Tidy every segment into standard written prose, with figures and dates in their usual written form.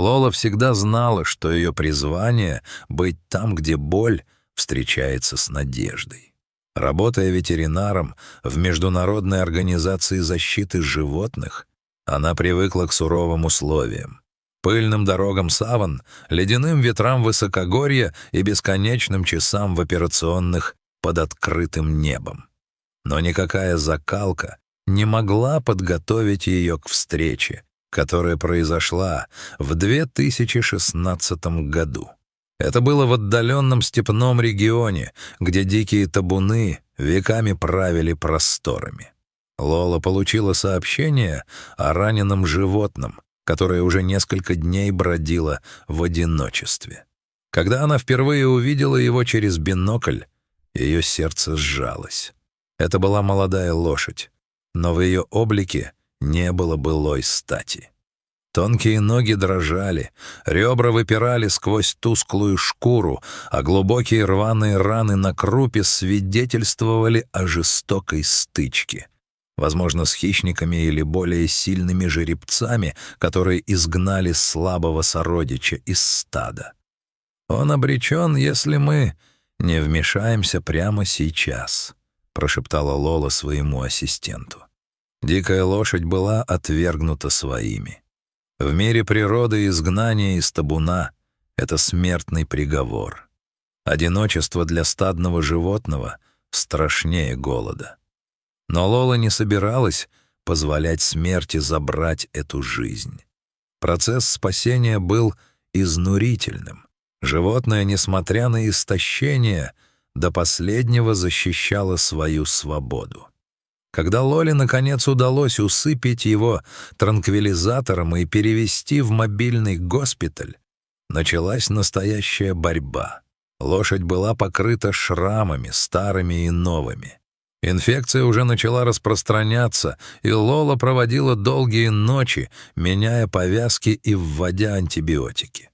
Лола всегда знала, что ее призвание — быть там, где боль встречается с надеждой. Работая ветеринаром в Международной организации защиты животных, она привыкла к суровым условиям. Пыльным дорогам саван, ледяным ветрам высокогорья и бесконечным часам в операционных под открытым небом. Но никакая закалка не могла подготовить ее к встрече, которая произошла в 2016 году. Это было в отдаленном степном регионе, где дикие табуны веками правили просторами. Лола получила сообщение о раненом животном, которое уже несколько дней бродило в одиночестве. Когда она впервые увидела его через бинокль, ее сердце сжалось. Это была молодая лошадь, но в ее облике не было былой стати. Тонкие ноги дрожали, ребра выпирали сквозь тусклую шкуру, а глубокие рваные раны на крупе свидетельствовали о жестокой стычке. Возможно, с хищниками или более сильными жеребцами, которые изгнали слабого сородича из стада. «Он обречен, если мы не вмешаемся прямо сейчас», — прошептала Лола своему ассистенту. Дикая лошадь была отвергнута своими. В мире природы изгнание из табуна — это смертный приговор. Одиночество для стадного животного страшнее голода. Но Лола не собиралась позволять смерти забрать эту жизнь. Процесс спасения был изнурительным. Животное, несмотря на истощение, до последнего защищало свою свободу. Когда Лоле наконец удалось усыпить его транквилизатором и перевести в мобильный госпиталь, началась настоящая борьба. Лошадь была покрыта шрамами, старыми и новыми. Инфекция уже начала распространяться, и Лола проводила долгие ночи, меняя повязки и вводя антибиотики.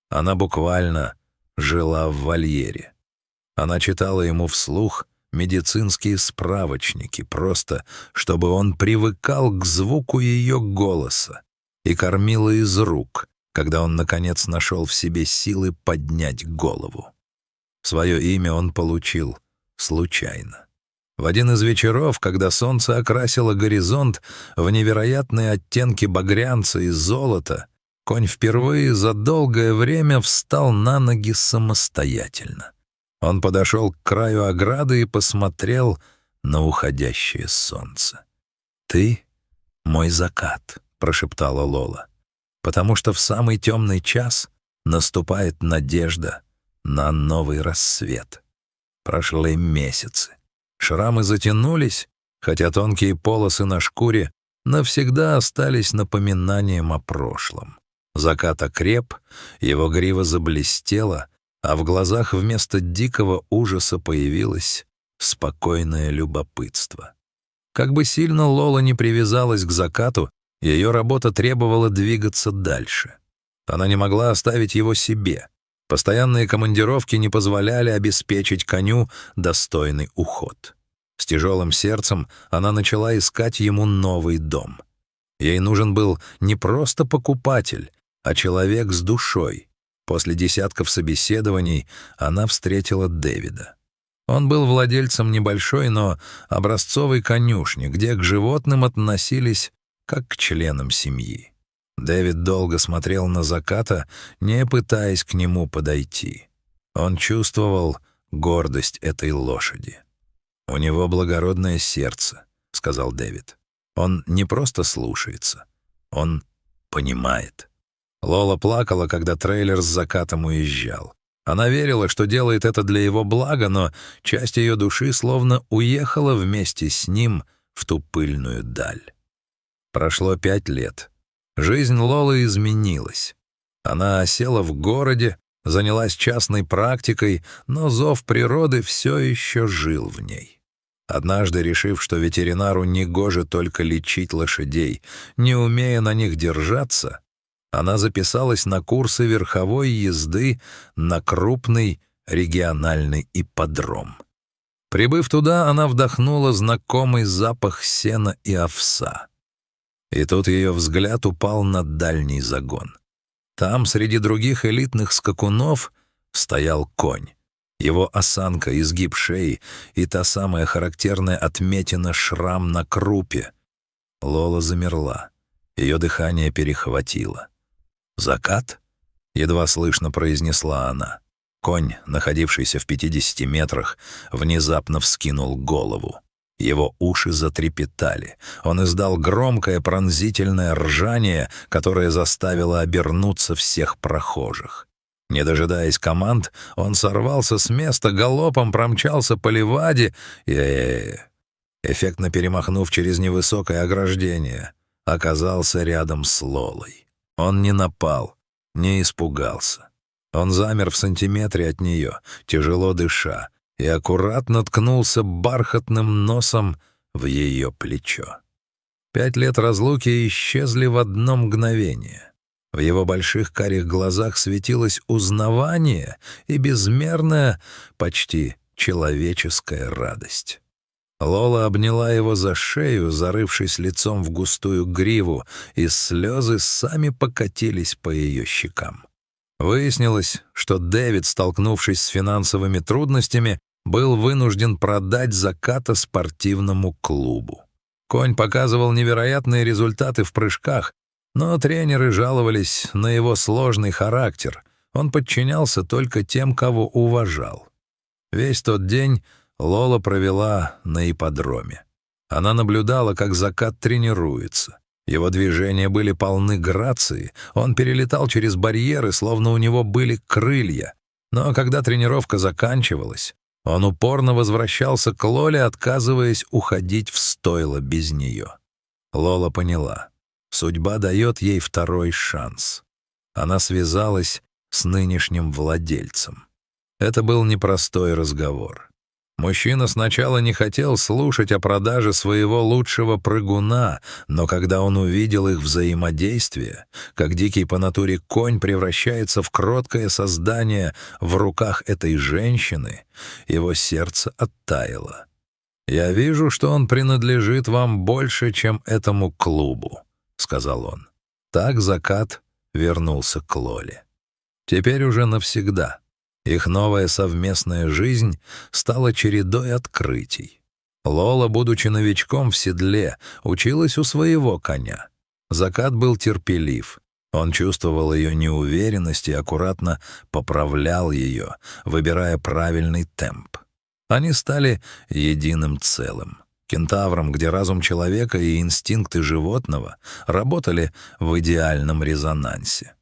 Она буквально жила в вольере. Она читала ему вслух медицинские справочники, просто чтобы он привыкал к звуку ее голоса, и кормила из рук, когда он, наконец, нашел в себе силы поднять голову. Свое имя он получил случайно. В один из вечеров, когда солнце окрасило горизонт в невероятные оттенки багрянца и золота, конь впервые за долгое время встал на ноги самостоятельно. Он подошел к краю ограды и посмотрел на уходящее солнце. «Ты — мой закат», — прошептала Лола, «потому что в самый темный час наступает надежда на новый рассвет». Прошли месяцы. Шрамы затянулись, хотя тонкие полосы на шкуре навсегда остались напоминанием о прошлом. Закат окреп, его грива заблестела, а в глазах вместо дикого ужаса появилось спокойное любопытство. Как бы сильно Лола не привязалась к закату, ее работа требовала двигаться дальше. Она не могла оставить его себе. Постоянные командировки не позволяли обеспечить коню достойный уход. С тяжелым сердцем она начала искать ему новый дом. Ей нужен был не просто покупатель, а человек с душой. После десятков собеседований она встретила Дэвида. Он был владельцем небольшой, но образцовой конюшни, где к животным относились как к членам семьи. Дэвид долго смотрел на заката, не пытаясь к нему подойти. Он чувствовал гордость этой лошади. «У него благородное сердце», — сказал Дэвид. «Он не просто слушается, он понимает». Лола плакала, когда трейлер с закатом уезжал. Она верила, что делает это для его блага, но часть ее души словно уехала вместе с ним в ту пыльную даль. Прошло 5 лет. Жизнь Лолы изменилась. Она осела в городе, занялась частной практикой, но зов природы все еще жил в ней. Однажды, решив, что ветеринару негоже только лечить лошадей, не умея на них держаться, она записалась на курсы верховой езды на крупный региональный ипподром. Прибыв туда, она вдохнула знакомый запах сена и овса. И тут ее взгляд упал на дальний загон. Там, среди других элитных скакунов, стоял конь. Его осанка, изгиб шеи и та самая характерная отметина шрам на крупе. Лола замерла. Ее дыхание перехватило. «Закат?» — едва слышно произнесла она. Конь, находившийся в 50 метрах, внезапно вскинул голову. Его уши затрепетали. Он издал громкое пронзительное ржание, которое заставило обернуться всех прохожих. Не дожидаясь команд, он сорвался с места, галопом промчался по ливаде и, эффектно перемахнув через невысокое ограждение, оказался рядом с Лолой. Он не напал, не испугался. Он замер в сантиметре от нее, тяжело дыша, и аккуратно ткнулся бархатным носом в ее плечо. 5 лет разлуки исчезли в одно мгновение. В его больших карих глазах светилось узнавание и безмерная, почти человеческая радость. Лола обняла его за шею, зарывшись лицом в густую гриву, и слезы сами покатились по ее щекам. Выяснилось, что Дэвид, столкнувшись с финансовыми трудностями, был вынужден продать Заката спортивному клубу. Конь показывал невероятные результаты в прыжках, но тренеры жаловались на его сложный характер. Он подчинялся только тем, кого уважал. Весь тот день Лола провела на ипподроме. Она наблюдала, как Закат тренируется. Его движения были полны грации, он перелетал через барьеры, словно у него были крылья. Но когда тренировка заканчивалась, он упорно возвращался к Лоле, отказываясь уходить в стойло без нее. Лола поняла. Судьба дает ей второй шанс. Она связалась с нынешним владельцем. Это был непростой разговор. Мужчина сначала не хотел слушать о продаже своего лучшего прыгуна, но когда он увидел их взаимодействие, как дикий по натуре конь превращается в кроткое создание в руках этой женщины, его сердце оттаяло. «Я вижу, что он принадлежит вам больше, чем этому клубу», — сказал он. Так Закат вернулся к Лоле. Теперь уже навсегда. Их новая совместная жизнь стала чередой открытий. Лола, будучи новичком в седле, училась у своего коня. Закат был терпелив. Он чувствовал ее неуверенность и аккуратно поправлял ее, выбирая правильный темп. Они стали единым целым. Кентавром, где разум человека и инстинкты животного работали в идеальном резонансе.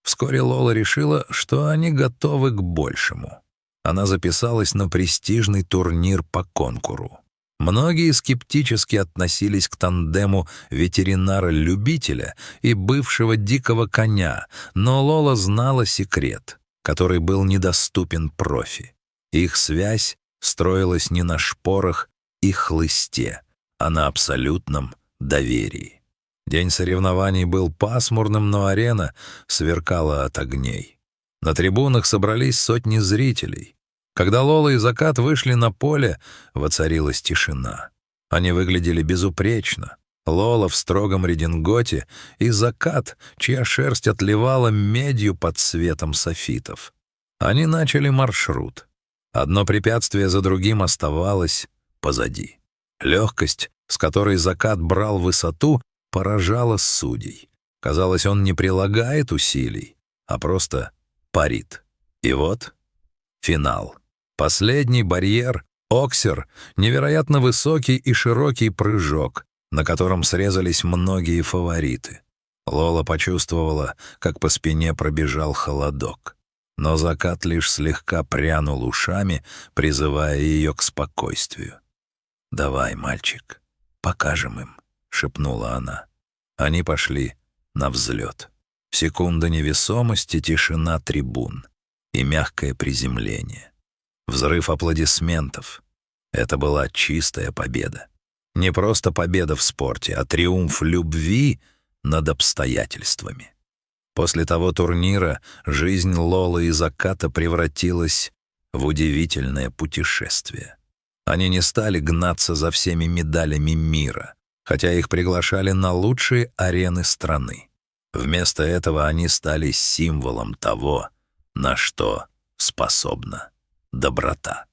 Вскоре Лола решила, что они готовы к большему. Она записалась на престижный турнир по конкуру. Многие скептически относились к тандему ветеринара-любителя и бывшего дикого коня, но Лола знала секрет, который был недоступен профи. Их связь строилась не на шпорах и хлысте, а на абсолютном доверии. День соревнований был пасмурным, но арена сверкала от огней. На трибунах собрались сотни зрителей. Когда Лола и Закат вышли на поле, воцарилась тишина. Они выглядели безупречно. Лола в строгом рединготе и Закат, чья шерсть отливала медью под светом софитов. Они начали маршрут. Одно препятствие за другим оставалось позади. Легкость, с которой Закат брал высоту, поражала судей. Казалось, он не прилагает усилий, а просто парит. И вот финал. Последний барьер, оксер, невероятно высокий и широкий прыжок, на котором срезались многие фавориты. Лола почувствовала, как по спине пробежал холодок. Но Закат лишь слегка прянул ушами, призывая ее к спокойствию. «Давай, мальчик, покажем им», — шепнула она. Они пошли на взлет. Секунда невесомости, тишина трибун и мягкое приземление. Взрыв аплодисментов. Это была чистая победа. Не просто победа в спорте, а триумф любви над обстоятельствами. После того турнира жизнь Лолы и Заката превратилась в удивительное путешествие. Они не стали гнаться за всеми медалями мира, хотя их приглашали на лучшие арены страны. Вместо этого они стали символом того, на что способна доброта.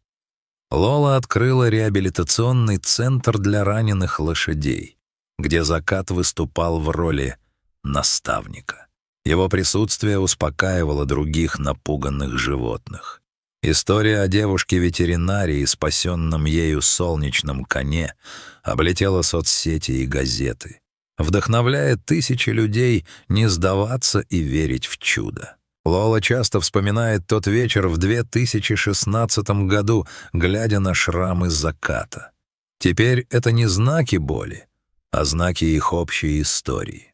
Лола открыла реабилитационный центр для раненых лошадей, где Закат выступал в роли наставника. Его присутствие успокаивало других напуганных животных. История о девушке-ветеринарии, спасенном ею солнечном коне, облетела соцсети и газеты, вдохновляя тысячи людей не сдаваться и верить в чудо. Лола часто вспоминает тот вечер в 2016 году, глядя на шрамы Заката. Теперь это не знаки боли, а знаки их общей истории.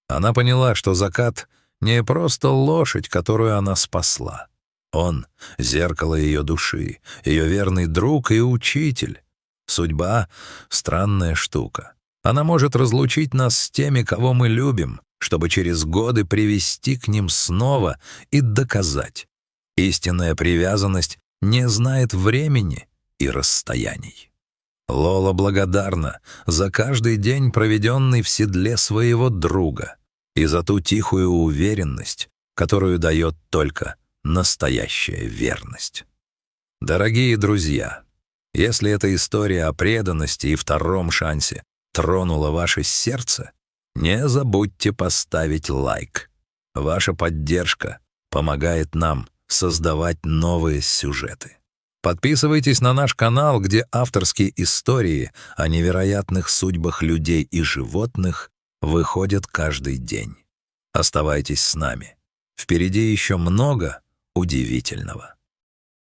Она поняла, что Закат не просто лошадь, которую она спасла. Он — зеркало ее души, ее верный друг и учитель. Судьба — странная штука. Она может разлучить нас с теми, кого мы любим, чтобы через годы привести к ним снова и доказать. Истинная привязанность не знает времени и расстояний. Лола благодарна за каждый день, проведенный в седле своего друга, и за ту тихую уверенность, которую дает только настоящая верность. Дорогие друзья, если эта история о преданности и втором шансе тронула ваше сердце, не забудьте поставить лайк. Ваша поддержка помогает нам создавать новые сюжеты. Подписывайтесь на наш канал, где авторские истории о невероятных судьбах людей и животных выходят каждый день. Оставайтесь с нами. Впереди еще много удивительного.